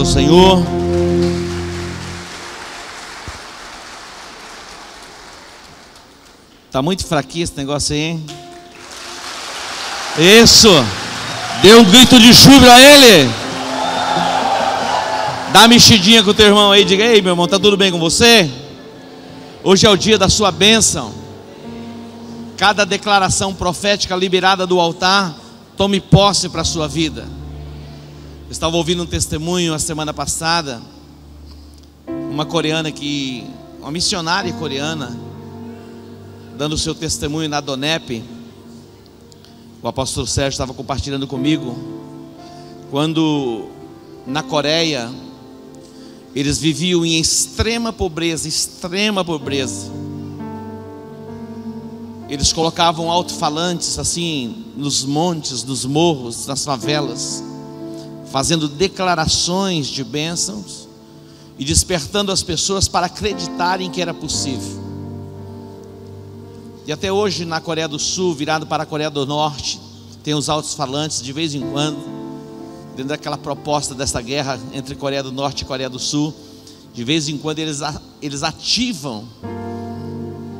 ao Senhor. Tá muito fraquinho esse negócio aí, hein? Isso! Dê um grito de júbilo a Ele. Dá uma mexidinha com o teu irmão aí. Diga: ei, meu irmão, tá tudo bem com você? Hoje é o dia da sua bênção. Cada declaração profética liberada do altar, tome posse para a sua vida. Eu estava ouvindo um testemunho a semana passada. Uma missionária coreana, dando o seu testemunho na DONEP. O apóstolo Sérgio estava compartilhando comigo, quando na Coreia eles viviam em extrema pobreza. Eles colocavam alto-falantes assim nos montes, nos morros, nas favelas, fazendo declarações de bênçãos e despertando as pessoas para acreditarem que era possível. E até hoje na Coreia do Sul, virado para a Coreia do Norte, tem os altos-falantes de vez em quando, dentro daquela proposta dessa guerra entre Coreia do Norte e Coreia do Sul. De vez em quando eles ativam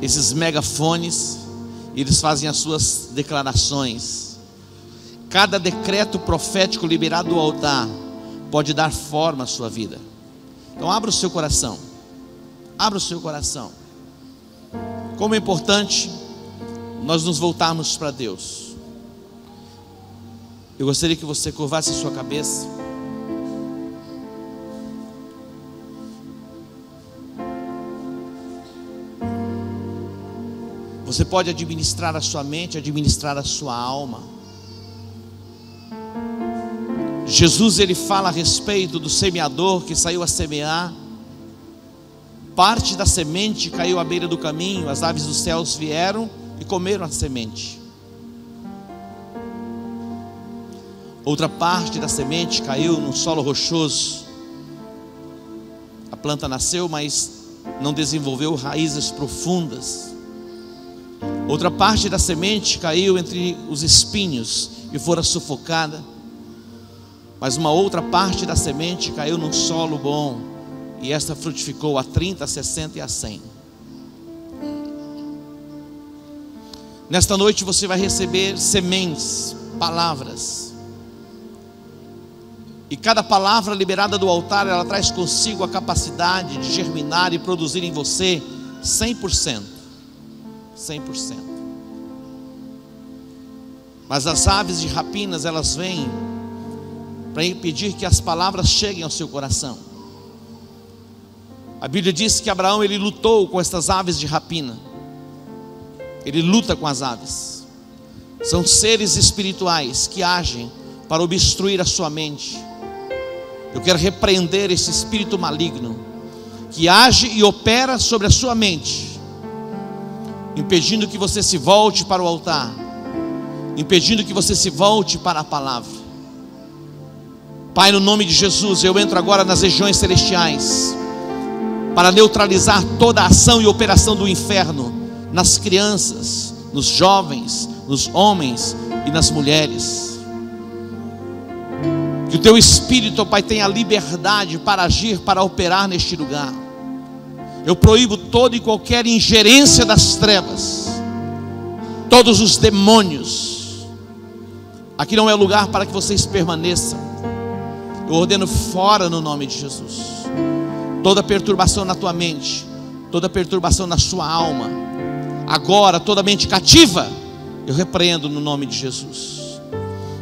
esses megafones e eles fazem as suas declarações. Cada decreto profético liberado do altar pode dar forma à sua vida. Então abra o seu coração. Abra o seu coração. Como é importante nós nos voltarmos para Deus. Eu gostaria que você curvasse a sua cabeça. Você pode administrar a sua mente, administrar a sua alma. Jesus, ele fala a respeito do semeador que saiu a semear. Parte da semente caiu à beira do caminho, as aves dos céus vieram e comeram a semente. Outra parte da semente caiu no solo rochoso. A planta nasceu, mas não desenvolveu raízes profundas. Outra parte da semente caiu entre os espinhos e fora sufocada. Mas uma outra parte da semente caiu num solo bom, e esta frutificou a 30, a 60 e a 100. Nesta noite você vai receber sementes, palavras. E cada palavra liberada do altar, ela traz consigo a capacidade de germinar e produzir em você 100%. 100%. Mas as aves de rapinas, elas vêm para impedir que as palavras cheguem ao seu coração. A Bíblia diz que Abraão, ele lutou com estas aves de rapina. Ele luta com as aves. São seres espirituais que agem para obstruir a sua mente. Eu quero repreender esse espírito maligno que age e opera sobre a sua mente, impedindo que você se volte para o altar, impedindo que você se volte para a palavra. Pai, no nome de Jesus, eu entro agora nas regiões celestiais para neutralizar toda a ação e operação do inferno nas crianças, nos jovens, nos homens e nas mulheres. Que o teu Espírito, Pai, tenha liberdade para agir, para operar neste lugar. Eu proíbo toda e qualquer ingerência das trevas, todos os demônios. Aqui não é lugar para que vocês permaneçam. Eu ordeno fora no nome de Jesus. Toda perturbação na tua mente, toda perturbação na sua alma, agora toda mente cativa, eu repreendo no nome de Jesus.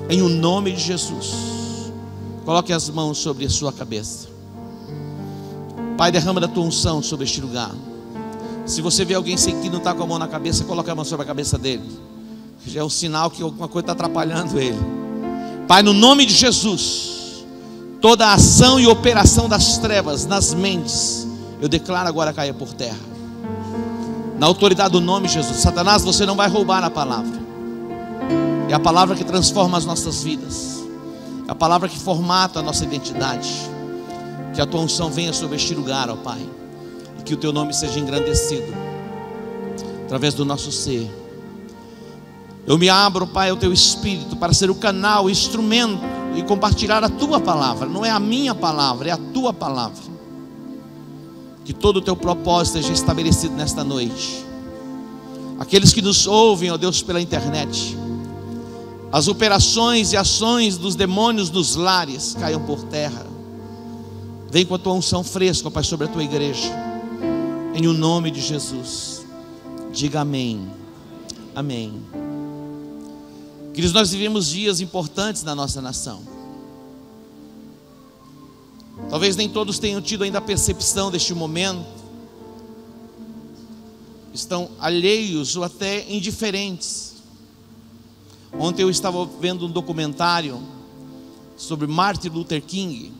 Em o nome de Jesus, coloque as mãos sobre a sua cabeça. Pai, derrama da tua unção sobre este lugar. Se você vê alguém que não está com a mão na cabeça, coloque a mão sobre a cabeça dele. Já é um sinal que alguma coisa está atrapalhando ele. Pai, no nome de Jesus, toda a ação e operação das trevas nas mentes, eu declaro agora cair por terra. Na autoridade do nome de Jesus. Satanás, você não vai roubar a palavra. É a palavra que transforma as nossas vidas. É a palavra que formata a nossa identidade. Que a tua unção venha sobre este lugar, ó Pai, e que o teu nome seja engrandecido através do nosso ser. Eu me abro, Pai, ao teu Espírito para ser o canal, o instrumento e compartilhar a tua palavra. Não é a minha palavra, é a tua palavra. Que todo o teu propósito seja estabelecido nesta noite. Aqueles que nos ouvem, ó Deus, pela internet, as operações e ações dos demônios nos lares caiam por terra. Vem com a tua unção fresca, ó Pai, sobre a tua igreja, em o nome de Jesus. Diga amém. Amém. Queridos, nós vivemos dias importantes na nossa nação. Talvez nem todos tenham tido ainda a percepção deste momento. Estão alheios ou até indiferentes. Ontem eu estava vendo um documentário sobre Martin Luther King.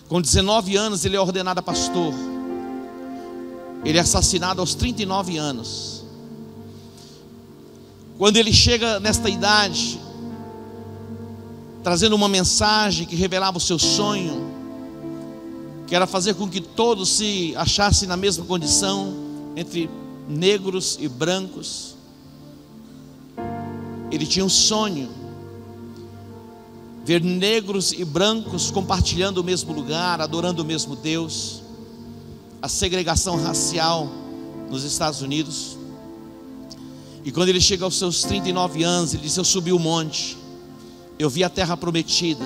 Com 19 anos ele é ordenado a pastor. Ele é assassinado aos 39 anos. Quando ele chega nesta idade, trazendo uma mensagem que revelava o seu sonho, que era fazer com que todos se achassem na mesma condição, entre negros e brancos. Ele tinha um sonho, ver negros e brancos compartilhando o mesmo lugar, adorando o mesmo Deus. A segregação racial nos Estados Unidos. E quando ele chega aos seus 39 anos, ele diz: eu subi o monte, eu vi a terra prometida.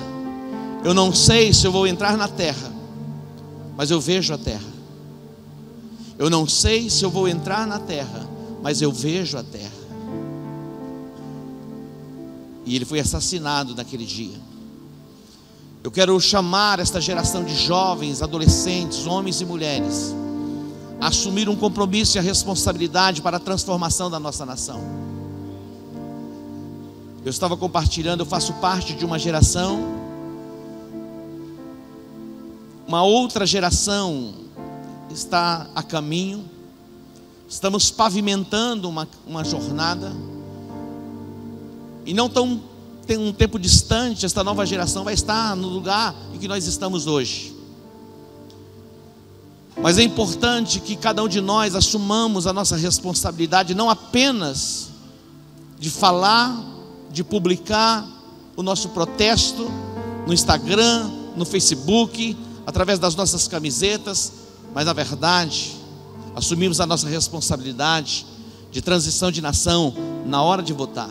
Eu não sei se eu vou entrar na terra, mas eu vejo a terra. Eu não sei se eu vou entrar na terra, mas eu vejo a terra. E ele foi assassinado naquele dia. Eu quero chamar esta geração de jovens, adolescentes, homens e mulheres a assumir um compromisso e a responsabilidade para a transformação da nossa nação. Eu estava compartilhando, eu faço parte de uma geração, uma outra geração está a caminho. Estamos pavimentando uma jornada, e não tão tem um tempo distante, esta nova geração vai estar no lugar em que nós estamos hoje. Mas é importante que cada um de nós assumamos a nossa responsabilidade, não apenas de falar, de publicar o nosso protesto no Instagram, no Facebook, através das nossas camisetas, mas na verdade assumimos a nossa responsabilidade de transição de nação na hora de votar.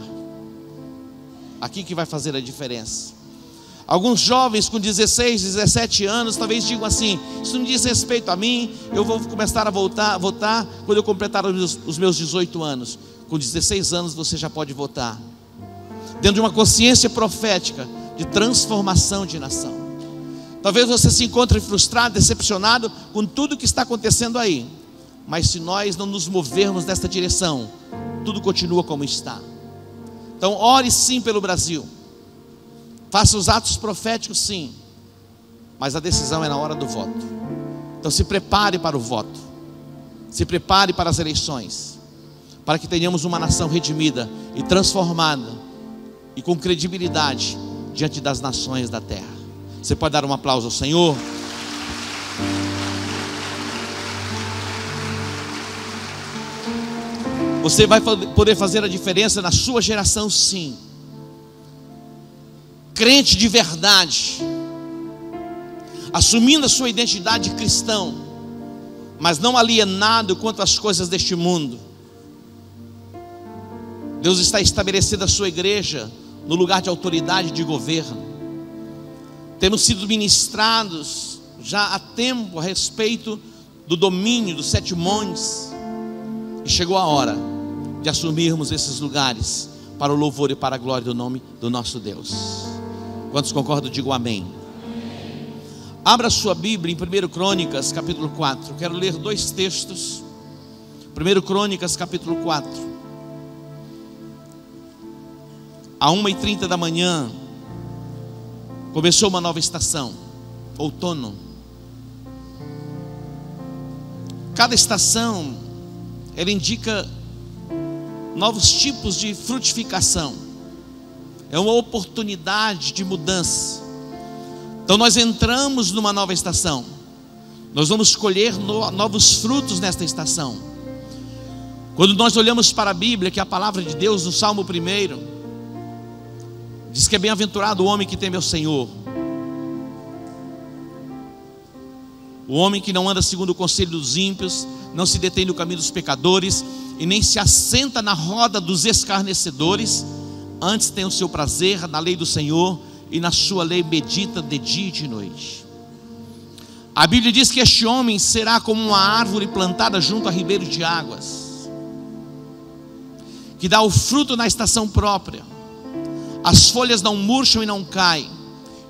Aqui que vai fazer a diferença. Alguns jovens com 16, 17 anos talvez digam assim: isso não diz respeito a mim, eu vou começar a votar quando eu completar os meus 18 anos. Com 16 anos você já pode votar, dentro de uma consciência profética de transformação de nação. Talvez você se encontre frustrado, decepcionado com tudo que está acontecendo aí, mas se nós não nos movermos nesta direção, tudo continua como está. Então ore sim pelo Brasil, faça os atos proféticos sim, mas a decisão é na hora do voto. Então se prepare para o voto, se prepare para as eleições, para que tenhamos uma nação redimida e transformada e com credibilidade diante das nações da terra. Você pode dar um aplauso ao Senhor? Você vai poder fazer a diferença na sua geração sim. Crente de verdade, assumindo a sua identidade cristão, mas não alienado quanto às coisas deste mundo. Deus está estabelecendo a sua igreja no lugar de autoridade de governo. Temos sido ministrados já há tempo a respeito do domínio dos 7 montes. E chegou a hora de assumirmos esses lugares para o louvor e para a glória do nome do nosso Deus. Quantos concordam, digam amém. Abra sua Bíblia em 1 Crônicas capítulo 4. Quero ler 2 textos. 1 Crônicas capítulo 4. À 1h30 da manhã começou uma nova estação, outono. Cada estação ela indica novos tipos de frutificação. É uma oportunidade de mudança. Então nós entramos numa nova estação. Nós vamos colher novos frutos nesta estação. Quando nós olhamos para a Bíblia, que é a palavra de Deus, no Salmo 1, Diz que é bem-aventurado o homem que teme ao Senhor, o homem que não anda segundo o conselho dos ímpios, não se detém no caminho dos pecadores, e nem se assenta na roda dos escarnecedores. Antes tem o seu prazer na lei do Senhor, e na sua lei medita de dia e de noite. A Bíblia diz que este homem será como uma árvore plantada junto a ribeiro de águas, que dá o fruto na estação própria, as folhas não murcham e não caem,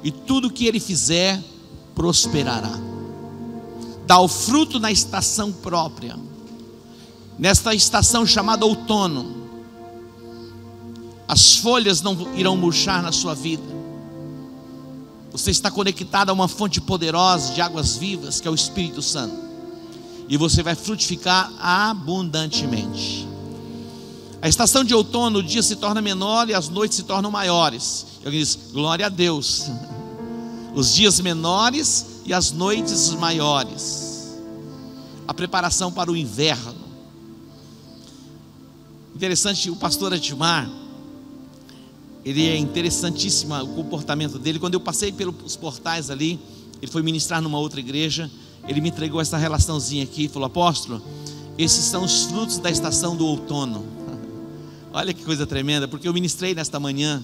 e tudo que ele fizer prosperará. Dá o fruto na estação própria, nesta estação chamada outono. As folhas não irão murchar na sua vida. Você está conectado a uma fonte poderosa de águas vivas, que é o Espírito Santo, e você vai frutificar abundantemente. A estação de outono, o dia se torna menor e as noites se tornam maiores. Eu disse, glória a Deus. Os dias menores e as noites maiores. A preparação para o inverno. Interessante, o pastor Admar, ele é interessantíssimo o comportamento dele. Quando eu passei pelos portais ali, ele foi ministrar numa outra igreja, ele me entregou essa relaçãozinha aqui e falou: apóstolo, esses são os frutos da estação do outono. Olha que coisa tremenda, porque eu ministrei nesta manhã,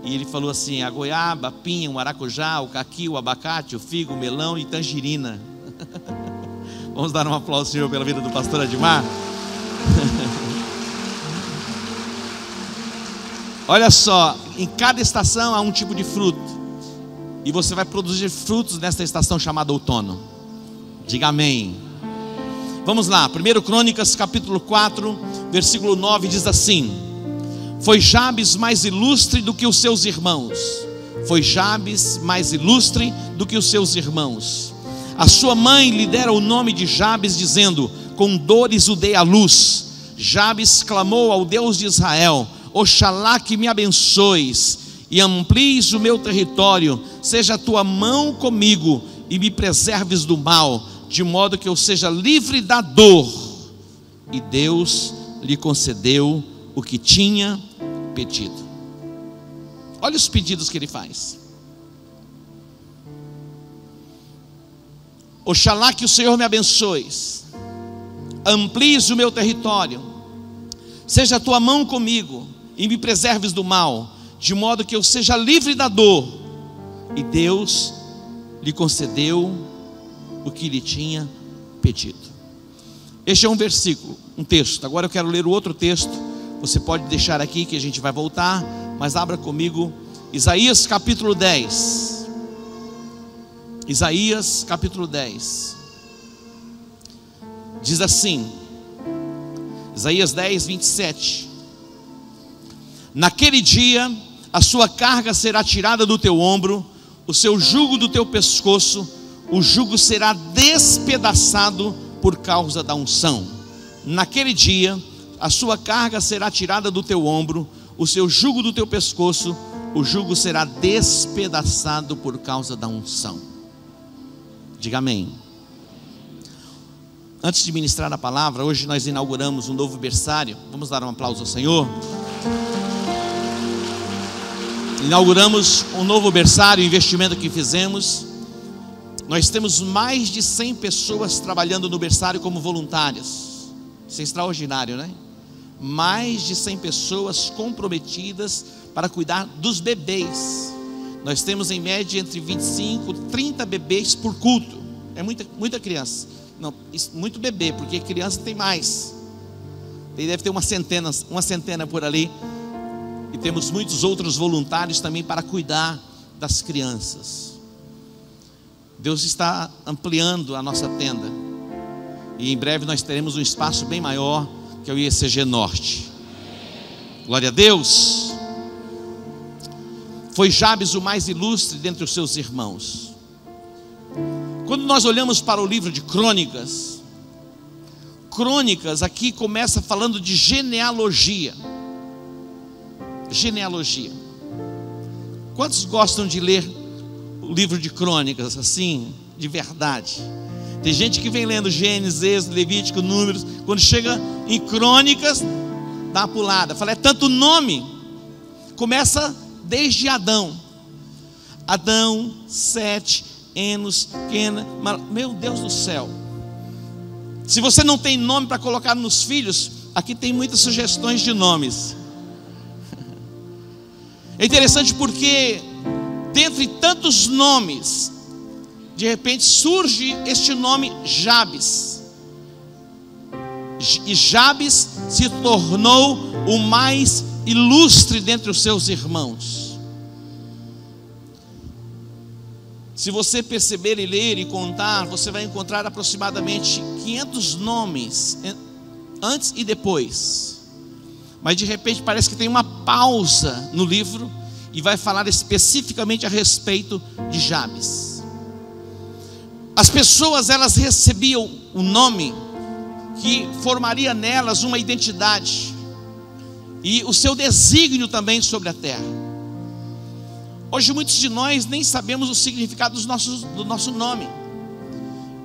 e ele falou assim: a goiaba, a pinha, o maracujá, o caqui, o abacate, o figo, o melão e tangerina. Vamos dar um aplauso, Senhor, pela vida do pastor Admar. Olha só, em cada estação há um tipo de fruto, e você vai produzir frutos nesta estação chamada outono. Diga amém. Vamos lá, 1 Crônicas capítulo 4, versículo 9 diz assim: foi Jabes mais ilustre do que os seus irmãos. Foi Jabes mais ilustre do que os seus irmãos. A sua mãe lhe dera o nome de Jabes, dizendo: com dores o dei à luz. Jabes clamou ao Deus de Israel: oxalá que me abençoes e amplies o meu território, seja a tua mão comigo e me preserves do mal, de modo que eu seja livre da dor. E Deus lhe concedeu o que tinha pedido. Olha os pedidos que ele faz. Oxalá que o Senhor me abençoes, amplies o meu território, seja a tua mão comigo e me preserves do mal, de modo que eu seja livre da dor. E Deus lhe concedeu o que lhe tinha pedido. Este é um versículo, um texto. Agora eu quero ler o outro texto. Você pode deixar aqui que a gente vai voltar, mas abra comigo Isaías capítulo 10. Isaías capítulo 10 diz assim, Isaías 10, 27: naquele dia a sua carga será tirada do teu ombro, o seu jugo do teu pescoço, o jugo será despedaçado por causa da unção. Naquele dia a sua carga será tirada do teu ombro, o seu jugo do teu pescoço, o jugo será despedaçado por causa da unção. Diga amém. Antes de ministrar a palavra, hoje nós inauguramos um novo berçário. Vamos dar um aplauso ao Senhor. Inauguramos um novo berçário, investimento que fizemos. Nós temos mais de 100 pessoas trabalhando no berçário como voluntárias. Isso é extraordinário, né? Mais de 100 pessoas comprometidas para cuidar dos bebês. Nós temos em média entre 25 e 30 bebês por culto. É muita criança. Não, isso, muito bebê, porque criança tem mais. Ele deve ter uma centena por ali. E temos muitos outros voluntários também para cuidar das crianças. Deus está ampliando a nossa tenda, e em breve nós teremos um espaço bem maior, que é o IECG Norte. Glória a Deus. Foi Jabes o mais ilustre dentre os seus irmãos. Quando nós olhamos para o livro de Crônicas, aqui começa falando de genealogia. Genealogia. Quantos gostam de ler o livro de Crônicas assim, de verdade? Tem gente que vem lendo Gênesis, Êxodo, Levítico, Números, quando chega em Crônicas, dá uma pulada, fala: é tanto nome. começa desde Adão. Adão, Sete, Enos, Quena, meu Deus do céu. Se você não tem nome para colocar nos filhos, aqui tem muitas sugestões de nomes. É interessante porque, dentre tantos nomes, de repente surge este nome Jabes. E Jabes se tornou o mais ilustre dentre os seus irmãos. Se você perceber e ler e contar, você vai encontrar aproximadamente 500 nomes, antes e depois. Mas de repente parece que tem uma pausa no livro e vai falar especificamente a respeito de Jabes. As pessoas, elas recebiam o nome que formaria nelas uma identidade e o seu desígnio também sobre a terra. Hoje muitos de nós nem sabemos o significado do nosso nome,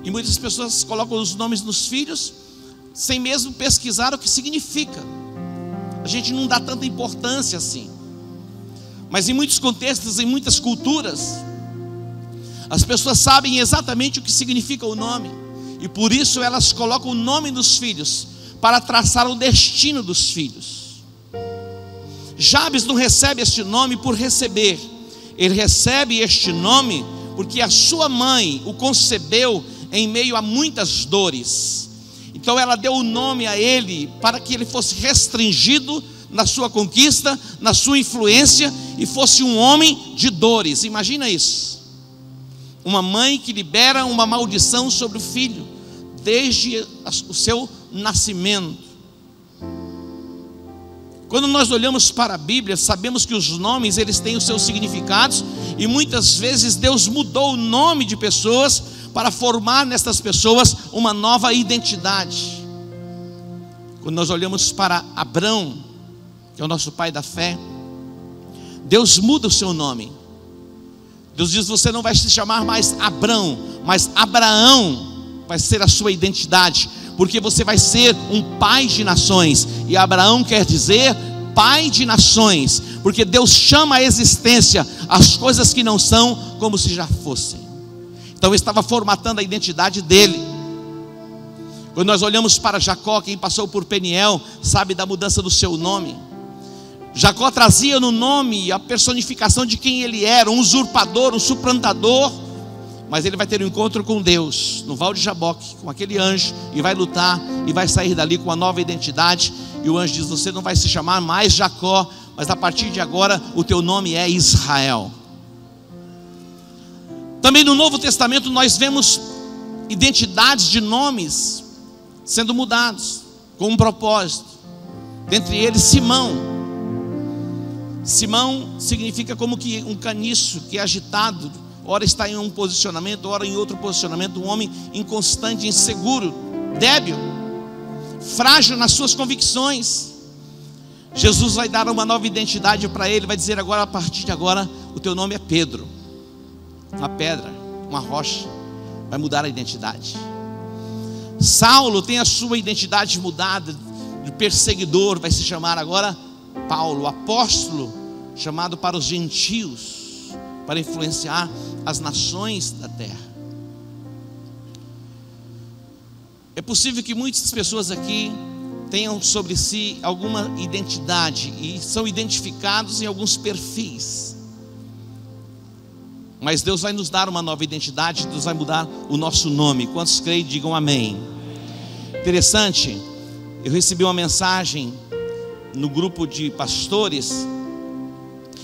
e muitas pessoas colocam os nomes nos filhos sem mesmo pesquisar o que significa. A gente não dá tanta importância assim. Mas em muitos contextos, em muitas culturas, as pessoas sabem exatamente o que significa o nome, e por isso elas colocam o nome dos filhos para traçar o destino dos filhos. Jabes não recebe este nome por receber. Ele recebe este nome porque a sua mãe o concebeu em meio a muitas dores. Então ela deu o nome a ele para que ele fosse restringido na sua conquista, na sua influência, e fosse um homem de dores. Imagina isso. Uma mãe que libera uma maldição sobre o filho desde o seu nascimento. Quando nós olhamos para a Bíblia, sabemos que os nomes, eles têm os seus significados, e muitas vezes Deus mudou o nome de pessoas para formar nestas pessoas uma nova identidade. Quando nós olhamos para Abrão, que é o nosso pai da fé, Deus muda o seu nome. Deus diz: você não vai se chamar mais Abrão, mas Abraão vai ser a sua identidade, porque você vai ser um pai de nações. E Abraão quer dizer pai de nações, porque Deus chama à existência as coisas que não são como se já fossem. Então ele estava formatando a identidade dele. Quando nós olhamos para Jacó, quem passou por Peniel sabe da mudança do seu nome. Jacó trazia no nome a personificação de quem ele era, um usurpador, um suplantador. Mas ele vai ter um encontro com Deus no Val de Jaboque, com aquele anjo, e vai lutar, e vai sair dali com uma nova identidade. E o anjo diz: você não vai se chamar mais Jacó, mas a partir de agora o teu nome é Israel. Também no Novo Testamento nós vemos identidades de nomes sendo mudados com um propósito. Dentre eles Simão. Simão significa como que um caniço que é agitado, ora está em um posicionamento, ora em outro posicionamento. Um homem inconstante, inseguro, débil, frágil nas suas convicções. Jesus vai dar uma nova identidade para ele. Vai dizer agora: a partir de agora o teu nome é Pedro. Uma pedra, uma rocha. Vai mudar a identidade. Saulo tem a sua identidade mudada, de perseguidor, vai se chamar agora Paulo, apóstolo, chamado para os gentios, para influenciar as nações da terra. É possível que muitas pessoas aqui tenham sobre si alguma identidade e são identificados em alguns perfis. Mas Deus vai nos dar uma nova identidade, Deus vai mudar o nosso nome. Quantos creem, digam amém. Interessante, eu recebi uma mensagem no grupo de pastores,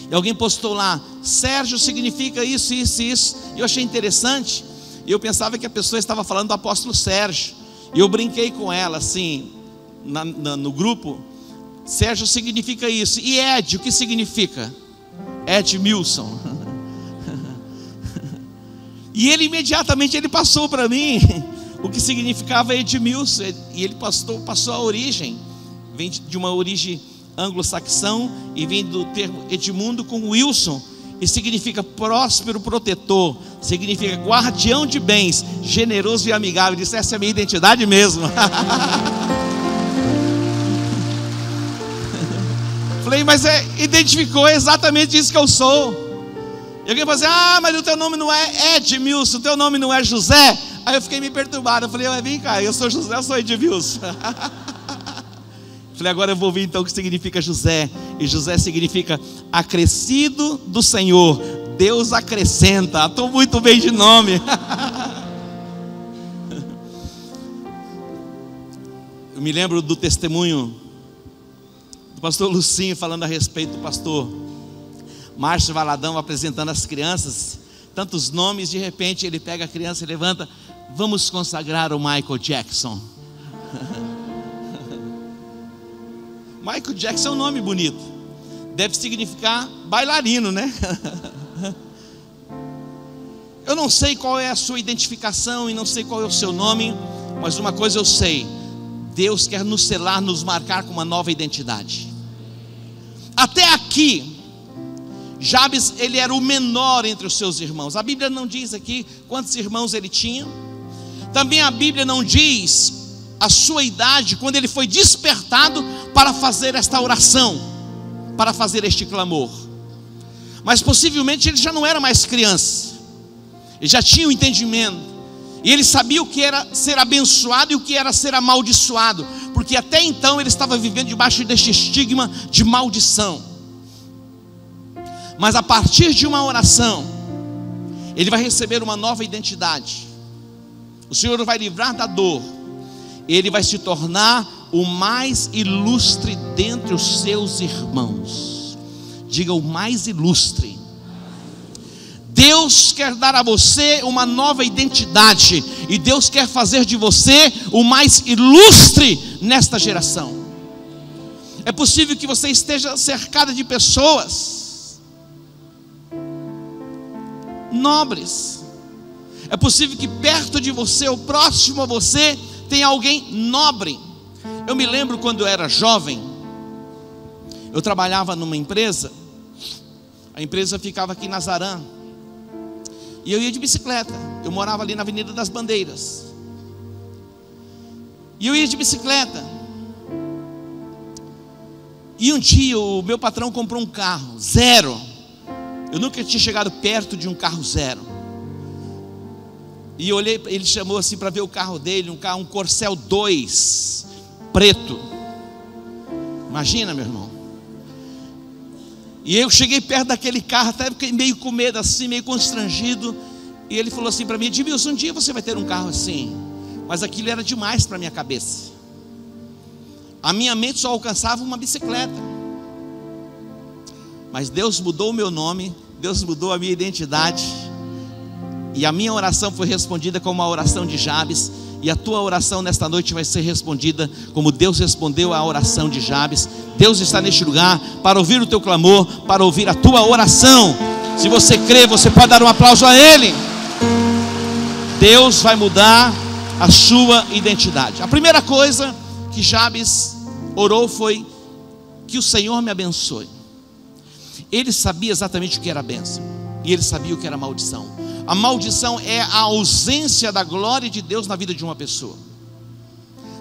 e alguém postou lá: Sérgio significa isso, isso e isso. E eu achei interessante, e eu pensava que a pessoa estava falando do apóstolo Sérgio, e eu brinquei com ela assim, no grupo: Sérgio significa isso. E Ed, o que significa? Edmilson. E ele imediatamente passou para mim o que significava Edmilson, e ele passou a origem. Vem de uma origem anglo-saxão e vem do termo Edmundo com Wilson, e significa próspero, protetor, significa guardião de bens, generoso e amigável. Ele disse: essa é a minha identidade mesmo. Falei, mas identificou exatamente isso que eu sou. E alguém falou assim, mas o teu nome não é Edmilson, o teu nome não é José. Aí eu fiquei meio perturbado, eu falei, vem cá, eu sou José, eu sou Edmilson. Falei, agora eu vou ver então o que significa José. E José significa acrescido do Senhor, Deus acrescenta. Estou muito bem de nome. Eu me lembro do testemunho do pastor Lucinho falando a respeito do pastor Márcio Valadão apresentando as crianças, tantos nomes, de repente ele pega a criança e levanta, vamos consagrar o Michael Jackson. Michael Jackson é um nome bonito, deve significar bailarino, né? Eu não sei qual é a sua identificação e não sei qual é o seu nome, mas uma coisa eu sei: Deus quer nos selar, nos marcar com uma nova identidade. Até aqui, Jabes, ele era o menor entre os seus irmãos. A Bíblia não diz aqui quantos irmãos ele tinha. Também a Bíblia não diz a sua idade, quando ele foi despertado para fazer esta oração, para fazer este clamor. Mas possivelmente ele já não era mais criança, ele já tinha o entendimento, e ele sabia o que era ser abençoado e o que era ser amaldiçoado, porque até então ele estava vivendo debaixo deste estigma de maldição. Mas a partir de uma oração, ele vai receber uma nova identidade. O Senhor o vai livrar da dor, ele vai se tornar o mais ilustre dentre os seus irmãos. Diga, o mais ilustre. Deus quer dar a você uma nova identidade, e Deus quer fazer de você o mais ilustre nesta geração. É possível que você esteja cercada de pessoas nobres. É possível que perto de você, ou próximo a você, tenha alguém nobre. Eu me lembro quando eu era jovem, eu trabalhava numa empresa. A empresa ficava aqui em Nazaré, e eu ia de bicicleta. Eu morava ali na Avenida das Bandeiras, e eu ia de bicicleta. E um dia o meu patrão comprou um carro zero. Eu nunca tinha chegado perto de um carro zero. E eu olhei, ele chamou assim para ver o carro dele, um Corcel 2 preto. Imagina, meu irmão. E eu cheguei perto daquele carro, até fiquei meio com medo assim, meio constrangido. E ele falou assim para mim, Edmilson, um dia você vai ter um carro assim. Mas aquilo era demais para a minha cabeça. A minha mente só alcançava uma bicicleta. Mas Deus mudou o meu nome, Deus mudou a minha identidade, e a minha oração foi respondida como a oração de Jabes. E a tua oração nesta noite vai ser respondida como Deus respondeu à oração de Jabes. Deus está neste lugar para ouvir o teu clamor, para ouvir a tua oração. Se você crê, você pode dar um aplauso a Ele. Deus vai mudar a sua identidade. A primeira coisa que Jabes orou foi: que o Senhor me abençoe. Ele sabia exatamente o que era bênção, e ele sabia o que era maldição. A maldição é a ausência da glória de Deus na vida de uma pessoa.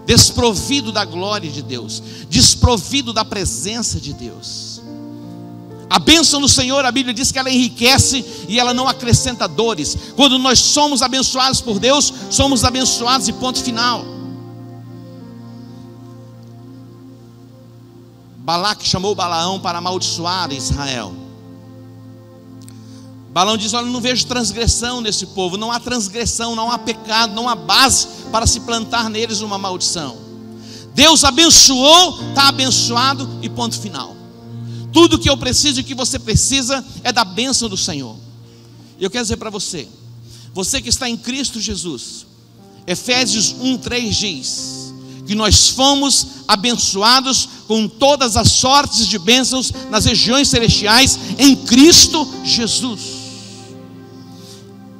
Desprovido da glória de Deus, desprovido da presença de Deus. A bênção do Senhor, a Bíblia diz que ela enriquece e ela não acrescenta dores. Quando nós somos abençoados por Deus, somos abençoados e ponto final. Balaque chamou Balaão para amaldiçoar Israel. Balaão diz: olha, eu não vejo transgressão nesse povo. Não há transgressão, não há pecado, não há base para se plantar neles uma maldição. Deus abençoou, está abençoado e ponto final. Tudo que eu preciso e que você precisa é da bênção do Senhor. E eu quero dizer para você, você que está em Cristo Jesus, Efésios 1:3 diz que nós fomos abençoados com todas as sortes de bênçãos nas regiões celestiais em Cristo Jesus.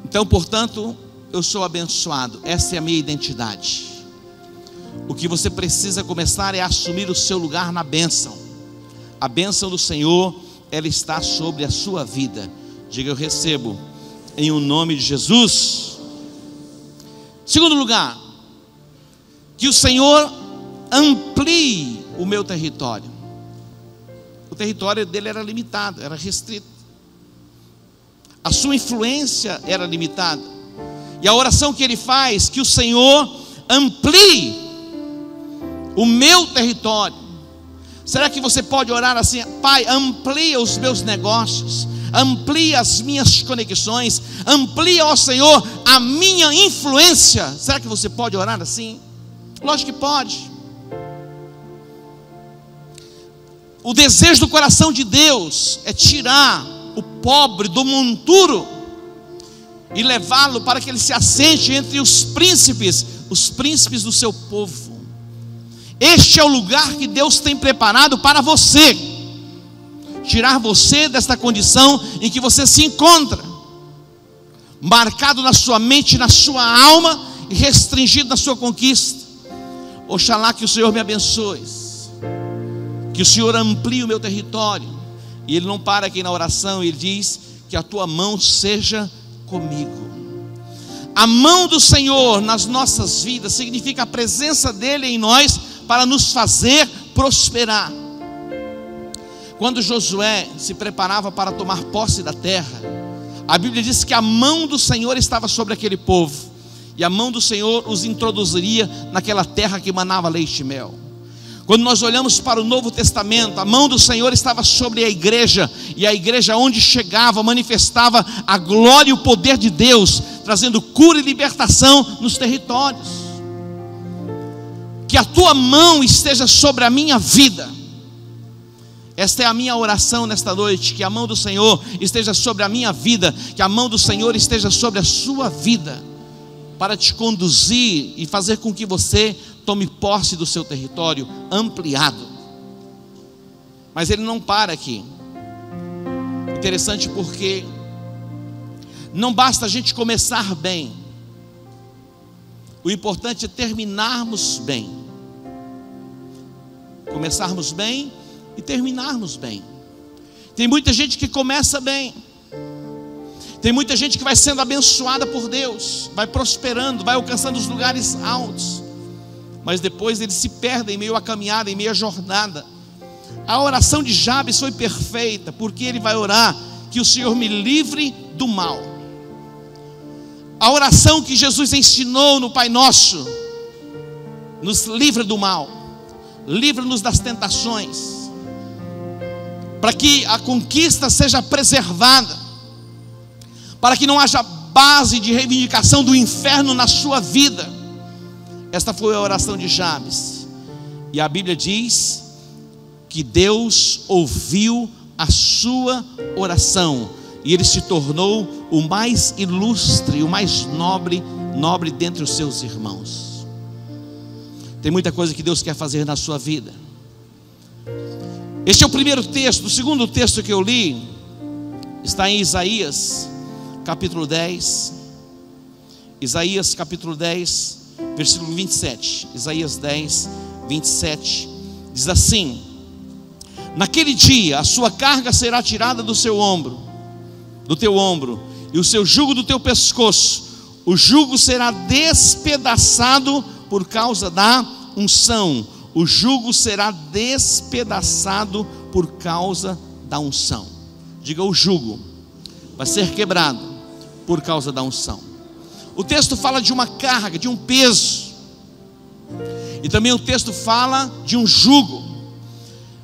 Então, portanto, eu sou abençoado. Essa é a minha identidade. O que você precisa começar é assumir o seu lugar na bênção. A bênção do Senhor, ela está sobre a sua vida. Diga: eu recebo em o nome de Jesus. Segundo lugar, que o Senhor amplie o meu território. o território dele era limitado, era restrito. A sua influência era limitada. E a oração que ele faz, que o Senhor amplie o meu território. Será que você pode orar assim: Pai, amplia os meus negócios, amplia as minhas conexões, amplia, ó Senhor, a minha influência? Será que você pode orar assim? Lógico que pode. O desejo do coração de Deus é tirar o pobre do monturo e levá-lo para que ele se assente entre os príncipes do seu povo. Este é o lugar que Deus tem preparado para você. Tirar você desta condição em que você se encontra, marcado na sua mente, na sua alma e restringido na sua conquista. Oxalá que o Senhor me abençoe, que o Senhor amplie o meu território. E ele não para aqui na oração, ele diz: que a tua mão seja comigo. A mão do Senhor nas nossas vidas significa a presença dele em nós para nos fazer prosperar. Quando Josué se preparava para tomar posse da terra, a Bíblia diz que a mão do Senhor estava sobre aquele povo, e a mão do Senhor os introduziria naquela terra que manava leite e mel. Quando nós olhamos para o Novo Testamento, a mão do Senhor estava sobre a igreja, e a igreja onde chegava manifestava a glória e o poder de Deus, trazendo cura e libertação nos territórios. Que a tua mão esteja sobre a minha vida. Esta é a minha oração nesta noite, que a mão do Senhor esteja sobre a minha vida, que a mão do Senhor esteja sobre a sua vida, para te conduzir e fazer com que você tome posse do seu território ampliado. Mas ele não para aqui. Interessante, porque não basta a gente começar bem, o importante é terminarmos bem. Começarmos bem e terminarmos bem. Tem muita gente que começa bem, tem muita gente que vai sendo abençoada por Deus, vai prosperando, vai alcançando os lugares altos, mas depois eles se perdem em meio à caminhada, em meio à jornada. A oração de Jabes foi perfeita, porque ele vai orar: que o Senhor me livre do mal. A oração que Jesus ensinou no Pai Nosso nos livra do mal, livra-nos das tentações, para que a conquista seja preservada, para que não haja base de reivindicação do inferno na sua vida. Esta foi a oração de Jabes, e a Bíblia diz que Deus ouviu a sua oração, e ele se tornou o mais ilustre, o mais nobre dentre os seus irmãos. Tem muita coisa que Deus quer fazer na sua vida. Este é o primeiro texto. O segundo texto que eu li está em Isaías capítulo 10. Isaías capítulo 10, versículo 27. Isaías 10, 27 diz assim: naquele dia a sua carga será tirada do seu ombro, do teu ombro, e o seu jugo do teu pescoço. O jugo será despedaçado por causa da unção. O jugo será despedaçado por causa da unção. Diga: o jugo vai ser quebrado por causa da unção. O texto fala de uma carga, de um peso, e também o texto fala de um jugo.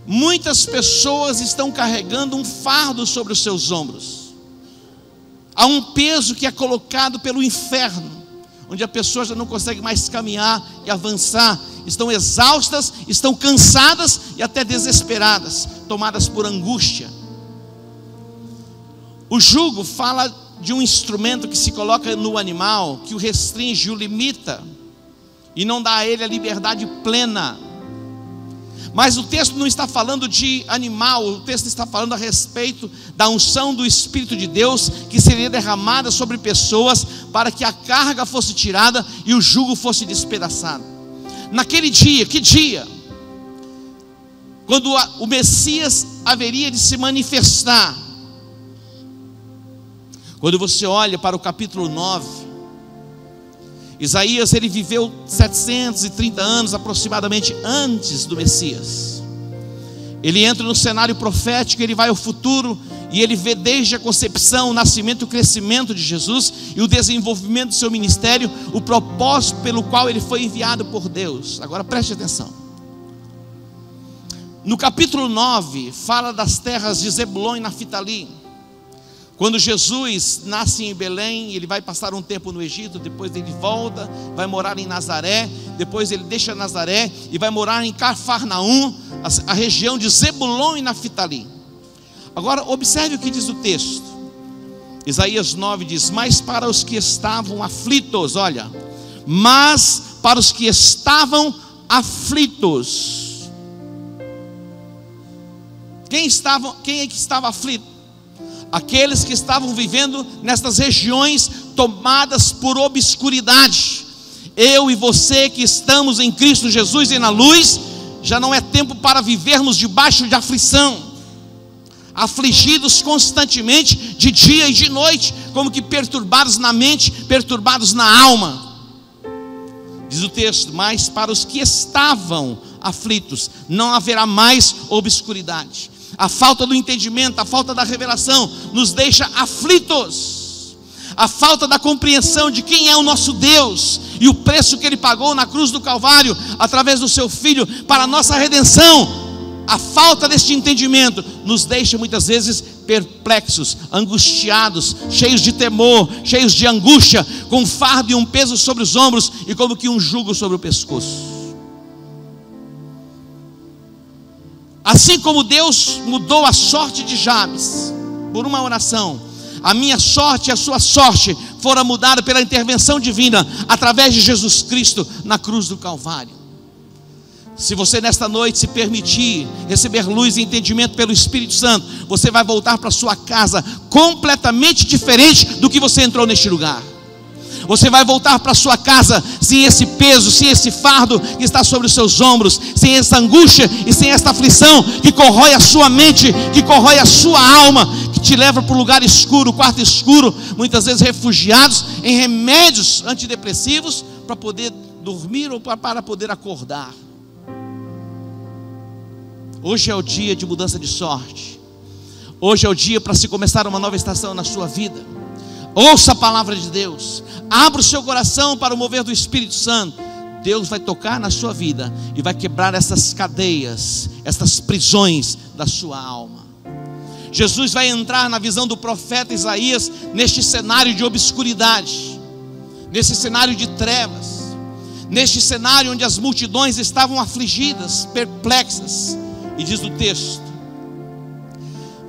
Muitas pessoas estão carregando um fardo sobre os seus ombros. Há um peso que é colocado pelo inferno, onde a pessoa já não consegue mais caminhar e avançar. Estão exaustas, estão cansadas e até desesperadas, tomadas por angústia. O jugo fala de um instrumento que se coloca no animal, que o restringe, o limita, e não dá a ele a liberdade plena. Mas o texto não está falando de animal, o texto está falando a respeito da unção do Espírito de Deus, que seria derramada sobre pessoas, para que a carga fosse tirada e o jugo fosse despedaçado. Naquele dia, que dia? Quando o Messias haveria de se manifestar. Quando você olha para o capítulo 9, Isaías, ele viveu 730 anos aproximadamente antes do Messias. Ele entra no cenário profético, ele vai ao futuro, e ele vê desde a concepção, o nascimento e o crescimento de Jesus, e o desenvolvimento do seu ministério, o propósito pelo qual ele foi enviado por Deus. Agora preste atenção. No capítulo 9, fala das terras de Zebulon e Naftali. Quando Jesus nasce em Belém, ele vai passar um tempo no Egito, depois ele volta, vai morar em Nazaré, depois ele deixa Nazaré e vai morar em Cafarnaum, a região de Zebulon e Naftali. Agora observe o que diz o texto. Isaías 9 diz: mas para os que estavam aflitos, olha, mas para os que estavam aflitos. Quem é que estava aflito? Aqueles que estavam vivendo nestas regiões tomadas por obscuridade. Eu e você que estamos em Cristo Jesus e na luz, já não é tempo para vivermos debaixo de aflição, afligidos constantemente, de dia e de noite, como que perturbados na mente, perturbados na alma. Diz o texto: mas para os que estavam aflitos, não haverá mais obscuridade. A falta do entendimento, a falta da revelação nos deixa aflitos. A falta da compreensão de quem é o nosso Deus e o preço que Ele pagou na cruz do Calvário, através do seu Filho, para a nossa redenção. A falta deste entendimento nos deixa muitas vezes perplexos, angustiados, cheios de temor, cheios de angústia, com um fardo e um peso sobre os ombros e como que um jugo sobre o pescoço. Assim como Deus mudou a sorte de Jabes por uma oração, a minha sorte e a sua sorte foram mudadas pela intervenção divina, através de Jesus Cristo na cruz do Calvário. Se você nesta noite se permitir receber luz e entendimento pelo Espírito Santo, você vai voltar para sua casa completamente diferente do que você entrou neste lugar. Você vai voltar para sua casa sem esse peso, sem esse fardo que está sobre os seus ombros, sem essa angústia e sem essa aflição que corrói a sua mente, que corrói a sua alma, que te leva para o lugar escuro, quarto escuro, muitas vezes refugiados em remédios antidepressivos para poder dormir ou para poder acordar. Hoje é o dia de mudança de sorte. Hoje é o dia para se começar uma nova estação na sua vida. Ouça a palavra de Deus, abra o seu coração para o mover do Espírito Santo. Deus vai tocar na sua vida e vai quebrar essas cadeias, essas prisões da sua alma. Jesus vai entrar na visão do profeta Isaías, neste cenário de obscuridade, nesse cenário de trevas, neste cenário onde as multidões estavam afligidas, perplexas. E diz o texto: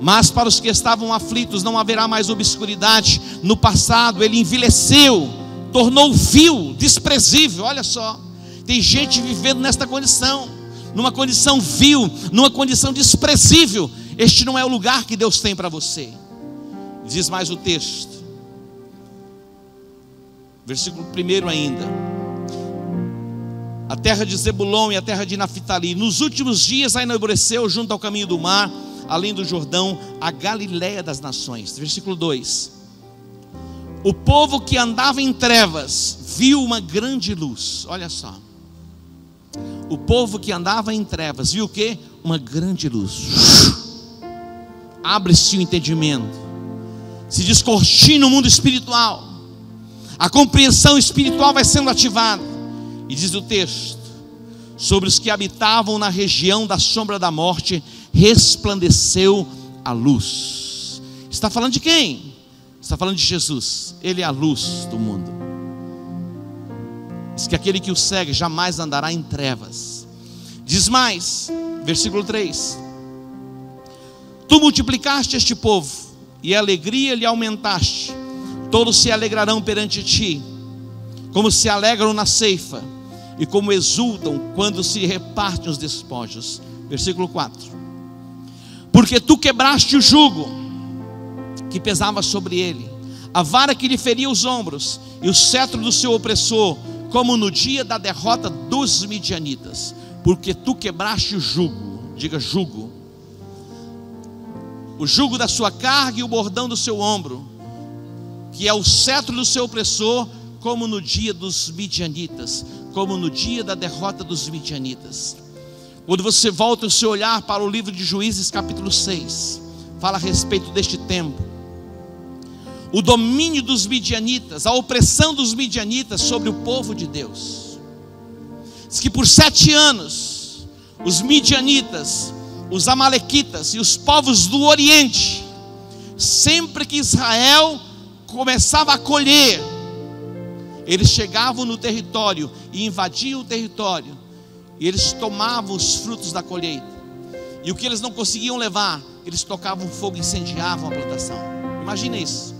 mas para os que estavam aflitos não haverá mais obscuridade. No passado ele envileceu, tornou vil, desprezível. Olha só, tem gente vivendo nesta condição, numa condição vil, numa condição desprezível. Este não é o lugar que Deus tem para você. Diz mais o texto, versículo 1 ainda: a terra de Zebulon e a terra de Naftali, nos últimos dias a enobreceu junto ao caminho do mar, além do Jordão, a Galileia das nações. Versículo 2: o povo que andava em trevas viu uma grande luz. Olha só, o povo que andava em trevas viu o quê? Uma grande luz. Abre-se o entendimento, se descortina o mundo espiritual, a compreensão espiritual vai sendo ativada. E diz o texto: sobre os que habitavam na região da sombra da morte resplandeceu a luz. Está falando de quem? Está falando de Jesus. Ele é a luz do mundo. Diz que aquele que o segue jamais andará em trevas. Diz mais, versículo 3: tu multiplicaste este povo e a alegria lhe aumentaste. Todos se alegrarão perante ti, como se alegram na ceifa, e como exultam quando se repartem os despojos. Versículo 4: porque tu quebraste o jugo que pesava sobre ele, a vara que lhe feria os ombros, e o cetro do seu opressor, como no dia da derrota dos midianitas. Porque tu quebraste o jugo, diga jugo, o jugo da sua carga e o bordão do seu ombro, que é o cetro do seu opressor, como no dia dos midianitas, como no dia da derrota dos midianitas. Quando você volta o seu olhar para o livro de Juízes capítulo 6, fala a respeito deste tempo. O domínio dos midianitas, a opressão dos midianitas sobre o povo de Deus. Diz que por 7 anos, os midianitas, os amalequitas e os povos do Oriente, sempre que Israel começava a colher, eles chegavam no território e invadiam o território, e eles tomavam os frutos da colheita, e o que eles não conseguiam levar, eles tocavam fogo e incendiavam a plantação. Imagina isso.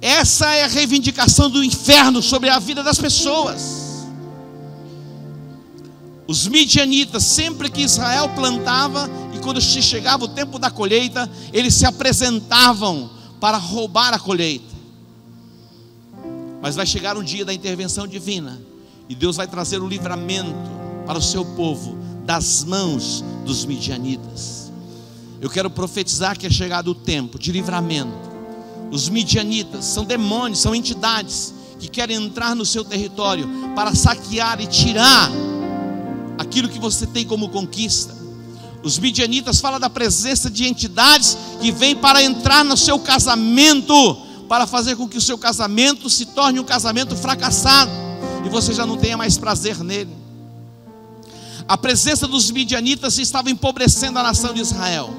Essa é a reivindicação do inferno sobre a vida das pessoas. Os midianitas, sempre que Israel plantava, e quando chegava o tempo da colheita, eles se apresentavam para roubar a colheita. Mas vai chegar um dia da intervenção divina, e Deus vai trazer o livramento para o seu povo das mãos dos midianitas. Eu quero profetizar que é chegado o tempo de livramento. Os midianitas são demônios, são entidades que querem entrar no seu território para saquear e tirar aquilo que você tem como conquista. Os midianitas falam da presença de entidades que vêm para entrar no seu casamento, para fazer com que o seu casamento se torne um casamento fracassado e você já não tenha mais prazer nele. A presença dos midianitas estava empobrecendo a nação de Israel,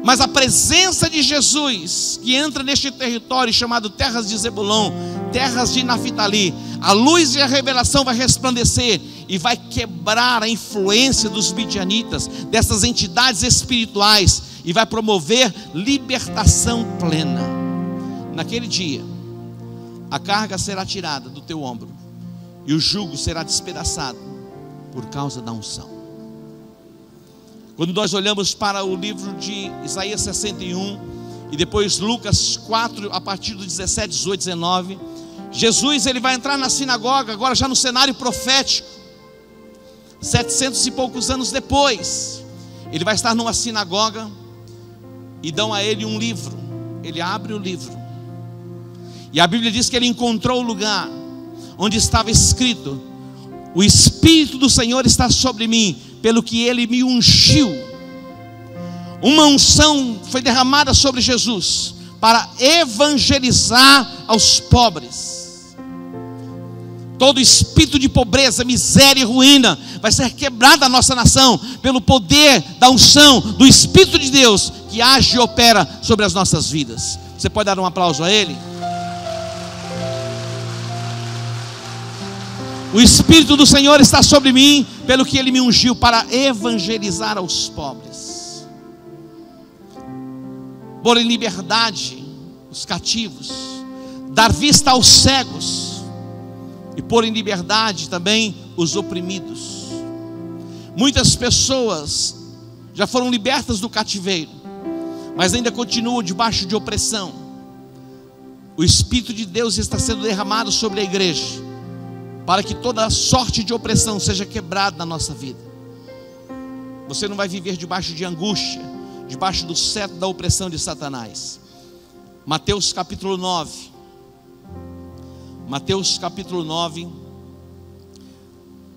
mas a presença de Jesus, que entra neste território chamado terras de Zebulon, terras de Naftali, a luz e a revelação vai resplandecer e vai quebrar a influência dos midianitas, dessas entidades espirituais, e vai promover libertação plena. Naquele dia, a carga será tirada do teu ombro e o jugo será despedaçado por causa da unção. Quando nós olhamos para o livro de Isaías 61 e depois Lucas 4, a partir do 17, 18, 19, Jesus ele vai entrar na sinagoga, agora já no cenário profético, 700 e poucos anos depois. Ele vai estar numa sinagoga e dão a ele um livro. Ele abre o livro e a Bíblia diz que ele encontrou o lugar onde estava escrito: o Espírito do Senhor está sobre mim, pelo que ele me ungiu. Uma unção foi derramada sobre Jesus para evangelizar aos pobres. Todo espírito de pobreza, miséria e ruína vai ser quebrado da nossa nação pelo poder da unção do Espírito de Deus que age e opera sobre as nossas vidas. Você pode dar um aplauso a Ele? O Espírito do Senhor está sobre mim, pelo que Ele me ungiu para evangelizar aos pobres, pôr em liberdade os cativos, dar vista aos cegos e pôr em liberdade também os oprimidos. Muitas pessoas já foram libertas do cativeiro, mas ainda continuam debaixo de opressão. O Espírito de Deus está sendo derramado sobre a igreja, para que toda sorte de opressão seja quebrada na nossa vida. Você não vai viver debaixo de angústia, debaixo do cetro da opressão de Satanás. Mateus capítulo 9. Mateus capítulo 9,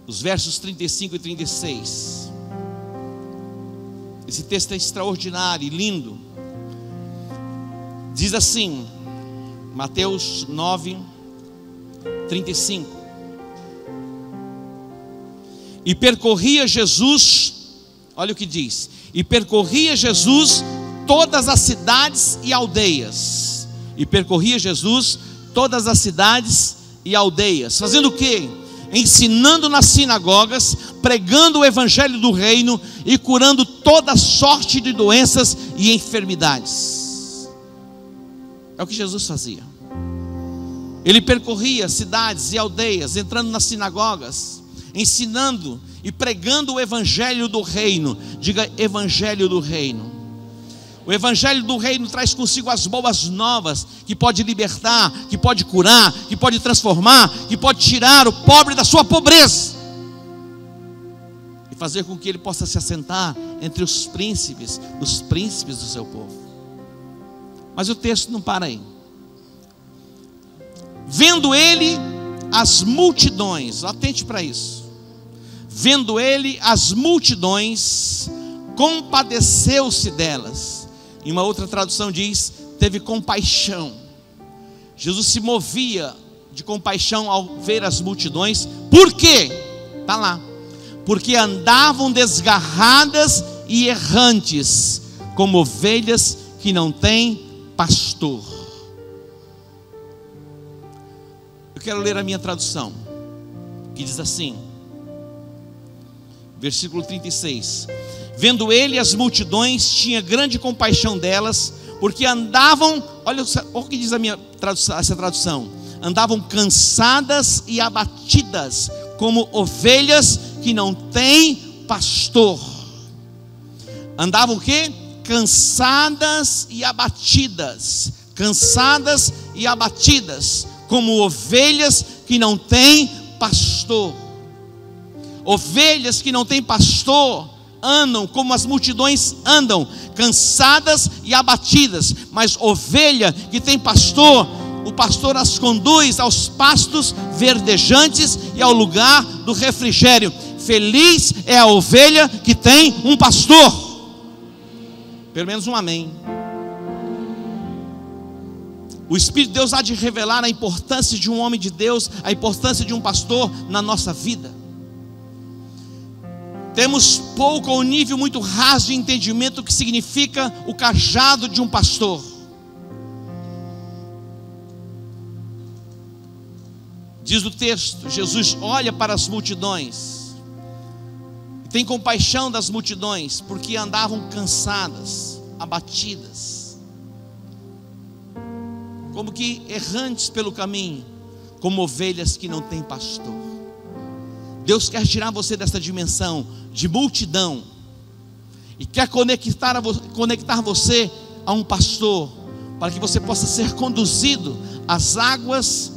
os versos 35 e 36. Esse texto é extraordinário e lindo. Diz assim, Mateus 9, 35. E percorria Jesus, olha o que diz: e percorria Jesus todas as cidades e aldeias. E percorria Jesus todas as cidades e aldeias. Fazendo o quê? Ensinando nas sinagogas, pregando o evangelho do reino e curando toda sorte de doenças e enfermidades. É o que Jesus fazia. Ele percorria cidades e aldeias, entrando nas sinagogas, ensinando e pregando o evangelho do reino. Diga: evangelho do reino. O evangelho do reino traz consigo as boas novas, que pode libertar, que pode curar, que pode transformar, que pode tirar o pobre da sua pobreza e fazer com que ele possa se assentar entre os príncipes do seu povo. Mas o texto não para aí. Vendo ele as multidões, atente para isso. Vendo ele as multidões, compadeceu-se delas. Em uma outra tradução diz, teve compaixão. Jesus se movia de compaixão ao ver as multidões. Por quê? Está lá. Porque andavam desgarradas e errantes, como ovelhas que não têm pastor. Eu quero ler a minha tradução, que diz assim, versículo 36. Vendo ele as multidões, tinha grande compaixão delas, porque andavam, olha o que diz a minha tradução, essa tradução: andavam cansadas e abatidas, como ovelhas que não têm pastor. Andavam o quê? Cansadas e abatidas, cansadas e abatidas, como ovelhas que não têm pastor. Ovelhas que não têm pastor andam como as multidões andam, cansadas e abatidas. Mas ovelha que tem pastor, o pastor as conduz aos pastos verdejantes e ao lugar do refrigério. Feliz é a ovelha que tem um pastor. Pelo menos um amém. O Espírito de Deus há de revelar a importância de um homem de Deus, a importância de um pastor na nossa vida. Temos pouco ou um nível muito raso de entendimento do que significa o cajado de um pastor. Diz o texto, Jesus olha para as multidões, tem compaixão das multidões, porque andavam cansadas, abatidas, como que errantes pelo caminho, como ovelhas que não têm pastor. Deus quer tirar você dessa dimensão de multidão e quer conectar você a um pastor, para que você possa ser conduzido às águas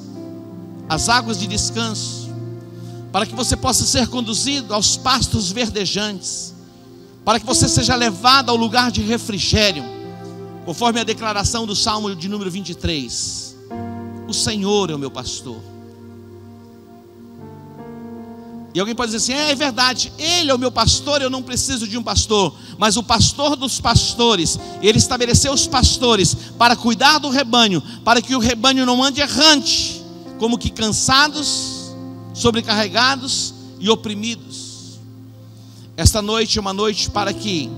de descanso, para que você possa ser conduzido aos pastos verdejantes, para que você seja levado ao lugar de refrigério, conforme a declaração do Salmo de número 23. O Senhor é o meu pastor. E alguém pode dizer assim, é verdade, Ele é o meu pastor, eu não preciso de um pastor. Mas o pastor dos pastores, Ele estabeleceu os pastores para cuidar do rebanho, para que o rebanho não ande errante, como que cansados, sobrecarregados e oprimidos. Esta noite é uma noite para que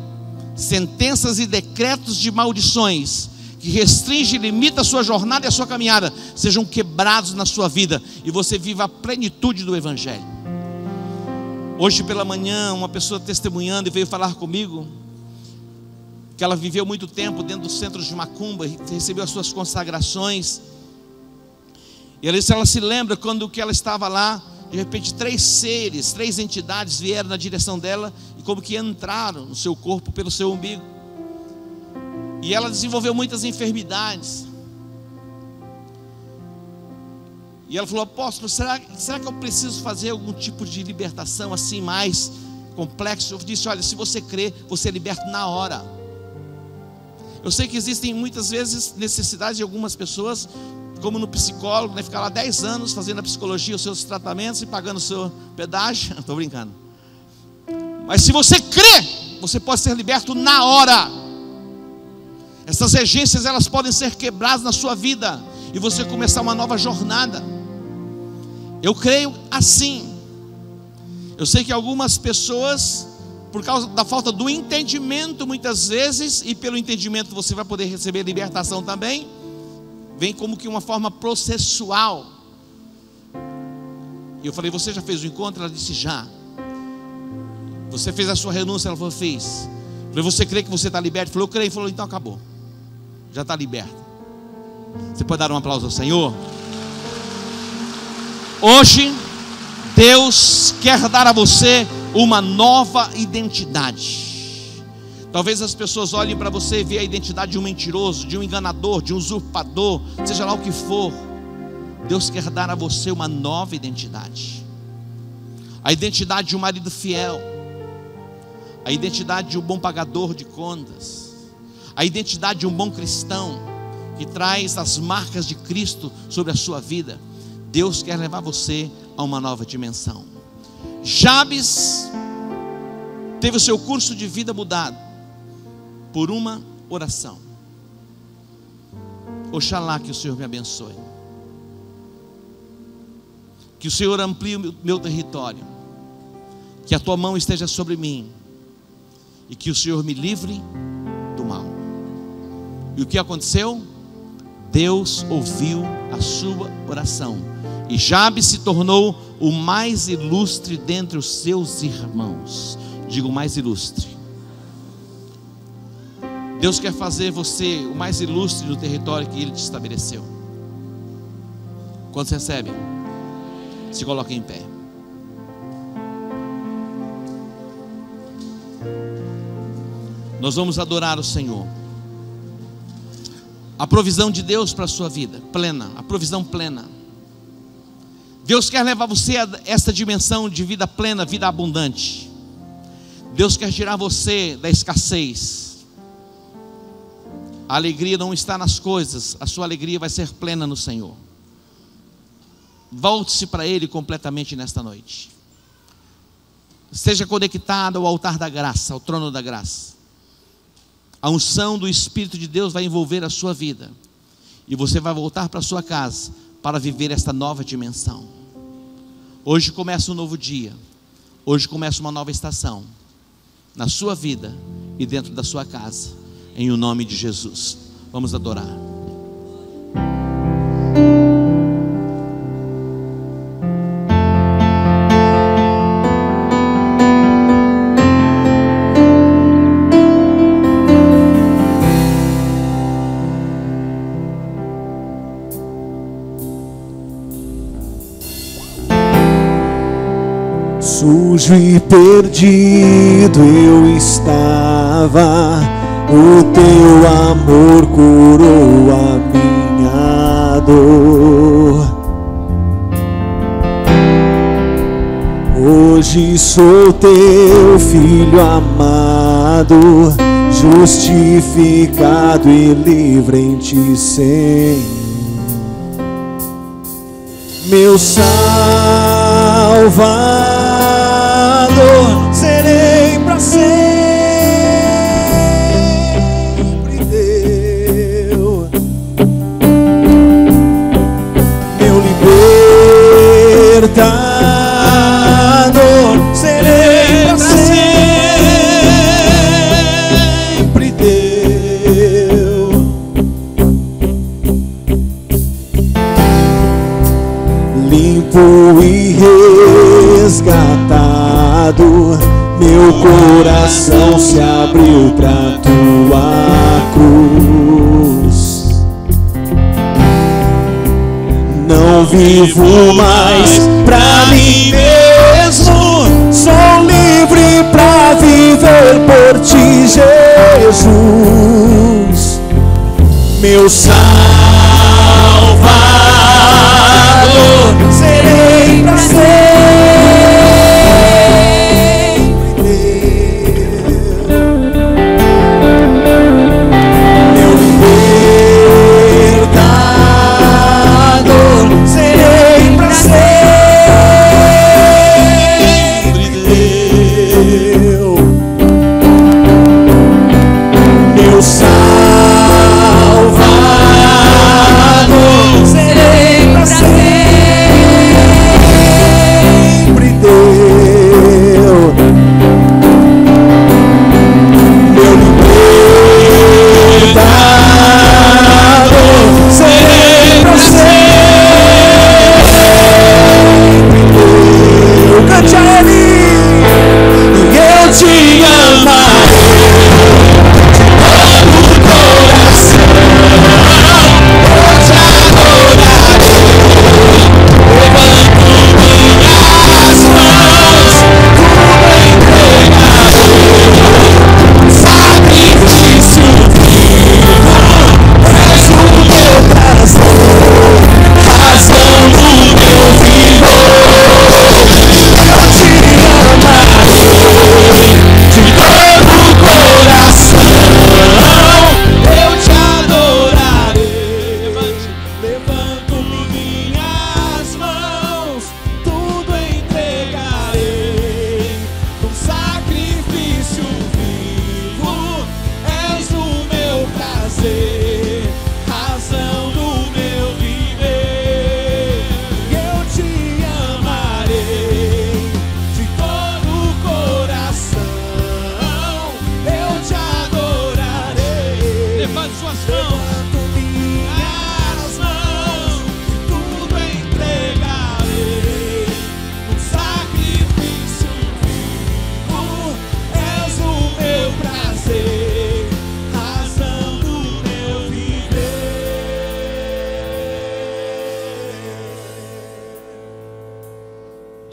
sentenças e decretos de maldições que restringe e limita a sua jornada e a sua caminhada sejam quebrados na sua vida e você viva a plenitude do Evangelho. Hoje pela manhã, uma pessoa testemunhando e veio falar comigo que ela viveu muito tempo dentro dos centros de macumba e recebeu as suas consagrações. E ela se lembra quando que ela estava lá, de repente 3 entidades vieram na direção dela e como que entraram no seu corpo pelo seu umbigo. E ela desenvolveu muitas enfermidades. E ela falou, apóstolo, será que eu preciso fazer algum tipo de libertação assim mais complexo? Eu disse, olha, se você crê, você é liberto na hora. Eu sei que existem muitas vezes necessidades de algumas pessoas, como no psicólogo, né, ficar lá 10 anos fazendo a psicologia, os seus tratamentos e pagando o seu pedágio. Estou brincando. Mas se você crê, você pode ser liberto na hora. Essas regências, elas podem ser quebradas na sua vida e você começar uma nova jornada. Eu creio assim. Eu sei que algumas pessoas, por causa da falta do entendimento muitas vezes, e pelo entendimento você vai poder receber libertação também, vem como que uma forma processual. E eu falei, você já fez o encontro? Ela disse, já. Você fez a sua renúncia? Ela falou, fiz. Eu falei, você crê que você está liberto? Falou, eu creio. Falou, então acabou, já está liberto. Você pode dar um aplauso ao Senhor? Hoje Deus quer dar a você uma nova identidade. Talvez as pessoas olhem para você e vejam a identidade de um mentiroso, de um enganador, de um usurpador, seja lá o que for. Deus quer dar a você uma nova identidade. A identidade de um marido fiel, a identidade de um bom pagador de contas, a identidade de um bom cristão que traz as marcas de Cristo sobre a sua vida. Deus quer levar você a uma nova dimensão. Jabes teve o seu curso de vida mudado por uma oração. Oxalá que o Senhor me abençoe, que o Senhor amplie o meu território, que a tua mão esteja sobre mim e que o Senhor me livre do mal. E o que aconteceu? Deus ouviu a sua oração e Jabes se tornou o mais ilustre dentre os seus irmãos. Digo, mais ilustre. Deus quer fazer você o mais ilustre no território que Ele te estabeleceu. Quando você recebe, se coloque em pé. Nós vamos adorar o Senhor. A provisão de Deus para a sua vida, plena, a provisão plena. Deus quer levar você a esta dimensão de vida plena, vida abundante. Deus quer tirar você da escassez. A alegria não está nas coisas, a sua alegria vai ser plena no Senhor. Volte-se para Ele completamente nesta noite. Esteja conectado ao altar da graça, ao trono da graça. A unção do Espírito de Deus vai envolver a sua vida. E você vai voltar para a sua casa para viver esta nova dimensão. Hoje começa um novo dia. Hoje começa uma nova estação. Na sua vida e dentro da sua casa. Em o nome de Jesus. Vamos adorar. Sujo e perdido eu estava, o teu amor curou a minha dor. Hoje sou teu filho amado, justificado e livre em ti, Senhor. Meu Salvador, serei para sempre teu. Meu libertador, serei para sempre teu. Limpo e resgatado, meu coração se abriu pra tua cruz. Não vivo mais pra mim mesmo, sou livre pra viver por ti, Jesus. Meu Salvador, serei pra sempre teu. Meu libertador, serei pra sempre teu. Meu Salvador,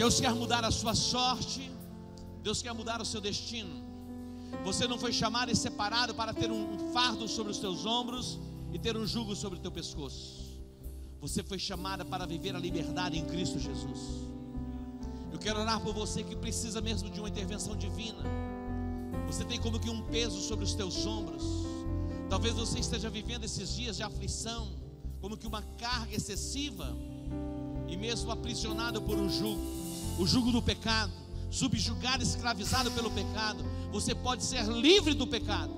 Deus quer mudar a sua sorte, Deus quer mudar o seu destino. Você não foi chamado e separado para ter um fardo sobre os teus ombros e ter um jugo sobre o teu pescoço. Você foi chamada para viver a liberdade em Cristo Jesus. Eu quero orar por você que precisa mesmo de uma intervenção divina. Você tem como que um peso sobre os teus ombros. Talvez você esteja vivendo esses dias de aflição, como que uma carga excessiva, e mesmo aprisionado por um jugo, o jugo do pecado, subjugado, escravizado pelo pecado. Você pode ser livre do pecado.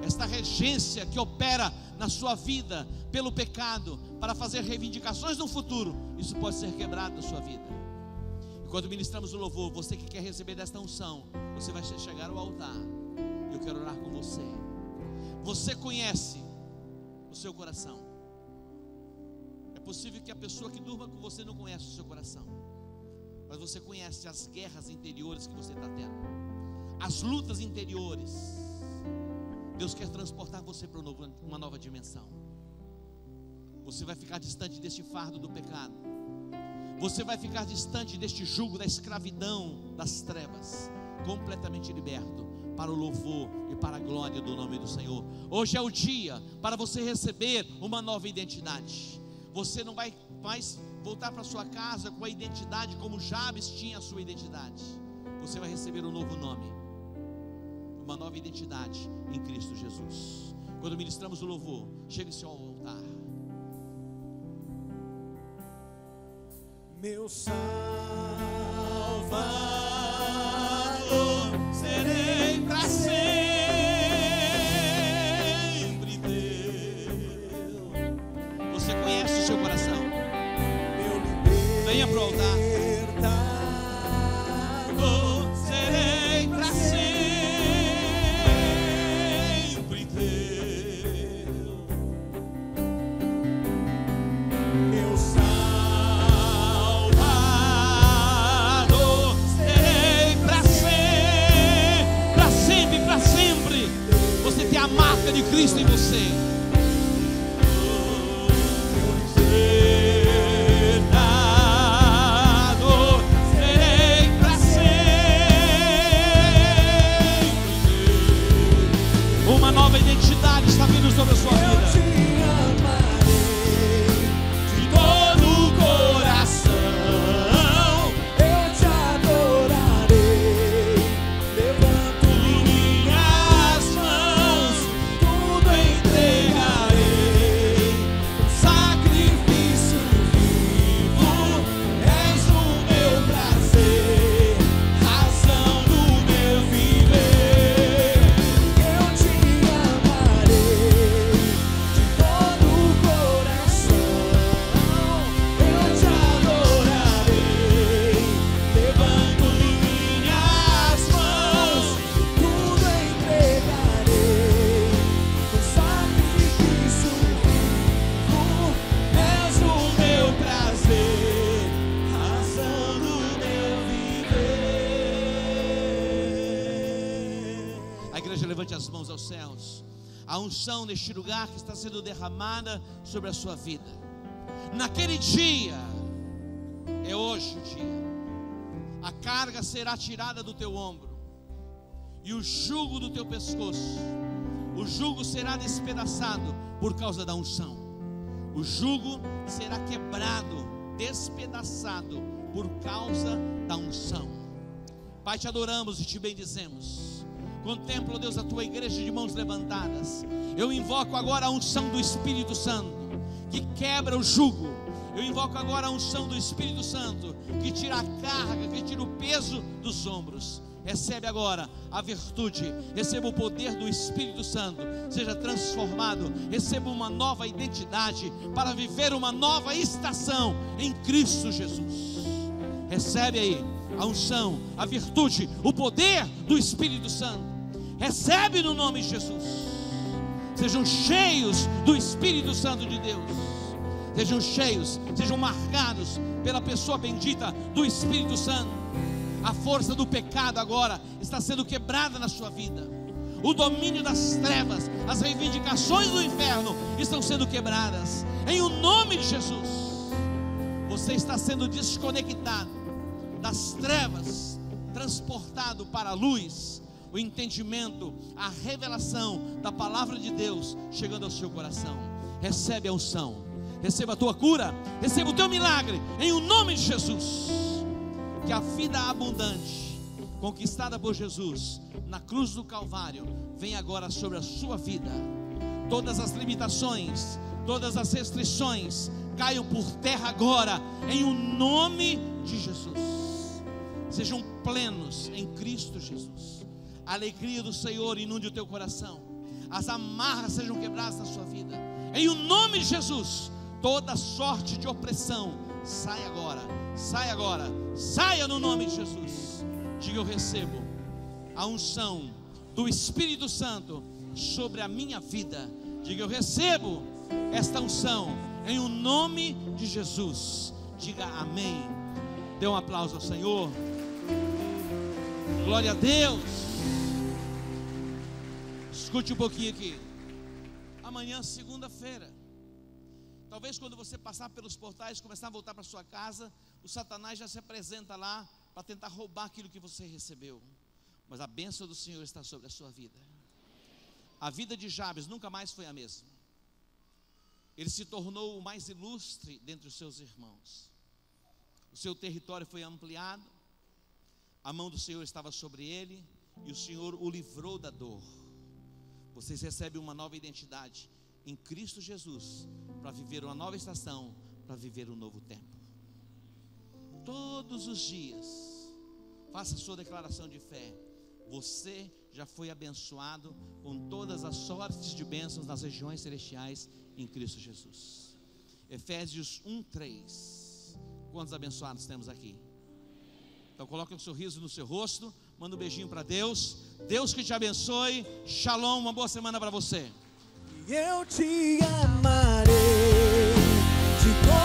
Esta regência que opera na sua vida pelo pecado, para fazer reivindicações no futuro, isso pode ser quebrado na sua vida. E quando ministramos o louvor, você que quer receber desta unção, você vai chegar ao altar. Eu quero orar com você. Você conhece o seu coração. É possível que a pessoa que durma com você não conheça o seu coração, mas você conhece as guerras interiores que você está tendo, as lutas interiores. Deus quer transportar você para uma nova dimensão. Você vai ficar distante deste fardo do pecado. Você vai ficar distante deste jugo da escravidão das trevas, completamente liberto para o louvor e para a glória do nome do Senhor. Hoje é o dia para você receber uma nova identidade. Você não vai mais voltar para sua casa com a identidade como Jabes tinha a sua identidade. Você vai receber um novo nome, uma nova identidade em Cristo Jesus. Quando ministramos o louvor, chegue-se ao altar. Meu Salvador, serei para sempre teu. Você conhece o seu coração? Venha para o altar. Serei para sempre teu. meu Salvador, Serei para sempre, para sempre. Você tem a marca de Cristo em você. Uma nova identidade está vindo sobre a sua vida. eu te amarei de todo o coração, eu te adorarei, levanto minhas mãos, tudo entregarei, sacrifício vivo, és o meu prazer, razão do meu viver. Eu te amarei de todo o coração, eu te adorarei, levanto minhas mãos, tudo entregarei, com sacrifício vivo, és o meu prazer, razão do meu viver. A igreja levante as mãos aos céus. A unção neste lugar que está sendo derramada sobre a sua vida. Naquele dia, é hoje o dia, a carga será tirada do teu ombro e o jugo do teu pescoço. O jugo será despedaçado por causa da unção. O jugo será quebrado, despedaçado por causa da unção. Pai, te adoramos e te bendizemos. Contempla, ó Deus, a tua igreja de mãos levantadas. Eu invoco agora a unção do Espírito Santo, que quebra o jugo. Eu invoco agora a unção do Espírito Santo, que tira a carga, que tira o peso dos ombros. Recebe agora a virtude, receba o poder do Espírito Santo, seja transformado, receba uma nova identidade, para viver uma nova estação em Cristo Jesus. Recebe aí a unção, a virtude, o poder do Espírito Santo. Recebe no nome de Jesus. Sejam cheios do Espírito Santo de Deus. Sejam cheios, sejam marcados pela pessoa bendita do Espírito Santo. A força do pecado agora está sendo quebrada na sua vida. O domínio das trevas, as reivindicações do inferno estão sendo quebradas. Em o nome de Jesus, você está sendo desconectado das trevas transportado para a luz, o entendimento, a revelação da palavra de Deus chegando ao seu coração. Recebe a unção, receba a tua cura, receba o teu milagre, em o nome de Jesus. Que a vida abundante, conquistada por Jesus na cruz do Calvário, venha agora sobre a sua vida. Todas as limitações, todas as restrições caiam por terra agora, em o nome de Jesus. Sejam plenos em Cristo Jesus. A alegria do Senhor inunde o teu coração. As amarras sejam quebradas na sua vida, em o nome de Jesus. Toda sorte de opressão sai agora, sai agora, saia no nome de Jesus. Diga: eu recebo a unção do Espírito Santo sobre a minha vida. Diga: eu recebo esta unção em o nome de Jesus. Diga amém. Dê um aplauso ao Senhor. Glória a Deus. Escute um pouquinho aqui. Amanhã, segunda-feira, talvez quando você passar pelos portais, começar a voltar para sua casa, o Satanás já se apresenta lá para tentar roubar aquilo que você recebeu. Mas a bênção do Senhor está sobre a sua vida. A vida de Jabes nunca mais foi a mesma. Ele se tornou o mais ilustre dentre os seus irmãos. O seu território foi ampliado, a mão do Senhor estava sobre ele, e o Senhor o livrou da dor. Vocês recebem uma nova identidade em Cristo Jesus, para viver uma nova estação, para viver um novo tempo. Todos os dias, faça a sua declaração de fé. Você já foi abençoado com todas as sortes de bênçãos nas regiões celestiais em Cristo Jesus. Efésios 1:3. Quantos abençoados temos aqui? Então coloque um sorriso no seu rosto, manda um beijinho para Deus. Deus que te abençoe. Shalom, uma boa semana para você. Eu te amarei de